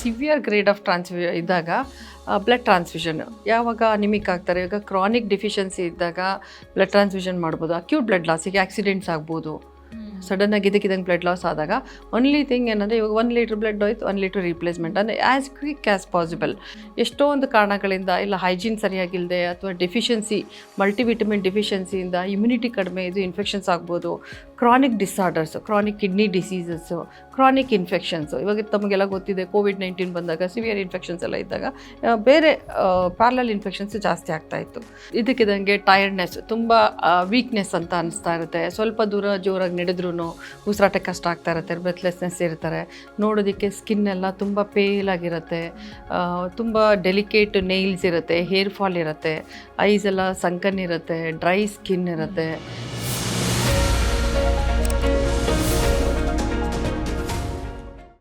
Severe grade of ಇದ್ದಾಗ blood transfusion ಯಾವಾಗ anaemic ಆಗ್ತಾರೆ, ಈಗ ಕ್ರಾನಿಕ್ ಡಿಫಿಷಿಯನ್ಸಿ ಇದ್ದಾಗ ಬ್ಲಡ್ ಟ್ರಾನ್ಸ್ಫ್ಯೂಷನ್ ಮಾಡ್ಬೋದು. ಅಕ್ಯೂಟ್ ಬ್ಲಡ್ ಲಾಸಿಗೆ ಆಕ್ಸಿಡೆಂಟ್ಸ್ ಆಗ್ಬೋದು. ಸಡನ್ನಾಗಿ ಇದಕ್ಕಿದಂಗೆ ಬ್ಲಡ್ ಲಾಸ್ ಆದಾಗ ಒನ್ಲಿ ಥಿಂಗ್ ಏನಂದರೆ, ಇವಾಗ 1 ಲೀಟ್ರ್ ಬ್ಲಡ್ ಹೋಯ್ತು, 1 ಲೀಟ್ರ್ ರೀಪ್ಲೇಸ್ಮೆಂಟ್ ಅಂದರೆ ಆ್ಯಸ್ ಕ್ವಿಕ್ ಆ್ಯಸ್ ಪಾಸಿಬಲ್. ಎಷ್ಟೋ ಒಂದು ಕಾರಣಗಳಿಂದ, ಇಲ್ಲ ಹೈಜೀನ್ ಸರಿಯಾಗಿಲ್ಲದೆ ಅಥವಾ ಡೆಫಿಷಿಯನ್ಸಿ, ಮಲ್ಟಿವಿಟಮಿನ್ ಡೆಫಿಷಿಯನ್ಸಿಯಿಂದ ಇಮ್ಯುನಿಟಿ ಕಡಿಮೆ ಇದು ಇನ್ಫೆಕ್ಷನ್ಸ್ ಆಗ್ಬೋದು. Chronic disorders, chronic kidney diseases, chronic infections. ಇವಾಗ ತಮಗೆಲ್ಲ ಗೊತ್ತಿದೆ, ಕೋವಿಡ್-19 ಬಂದಾಗ ಸಿವಿಯರ್ ಇನ್ಫೆಕ್ಷನ್ಸ್ ಎಲ್ಲ ಇದ್ದಾಗ ಬೇರೆ ಪ್ಯಾರಲಲ್ ಇನ್ಫೆಕ್ಷನ್ಸ್ ಜಾಸ್ತಿ ಆಗ್ತಾಯಿತ್ತು. ಇದಕ್ಕಿದಂಗೆ ಟಯರ್ಡ್ನೆಸ್, ತುಂಬ ವೀಕ್ನೆಸ್ ಅಂತ ಅನಿಸ್ತಾ ಇರುತ್ತೆ. ಸ್ವಲ್ಪ ದೂರ ಜೋರಾಗಿ ನಡೆದ್ರೂ ಉಸಿರಾಟ ಕಷ್ಟ ಆಗ್ತಾ ಇರುತ್ತೆ, ಬ್ರೆತ್ಲೆಸ್ನೆಸ್ ಇರ್ತಾರೆ. ನೋಡೋದಕ್ಕೆ ಸ್ಕಿನ್ ಎಲ್ಲ ತುಂಬ ಪೇಲ್ ಆಗಿರುತ್ತೆ, ತುಂಬ ಡೆಲಿಕೇಟ್ ನೇಲ್ಸ್ ಇರುತ್ತೆ, ಹೇರ್ ಫಾಲ್ ಇರುತ್ತೆ, ಐಸ್ ಎಲ್ಲ ಸಂಕನ್ ಇರುತ್ತೆ, ಡ್ರೈ ಸ್ಕಿನ್ ಇರುತ್ತೆ.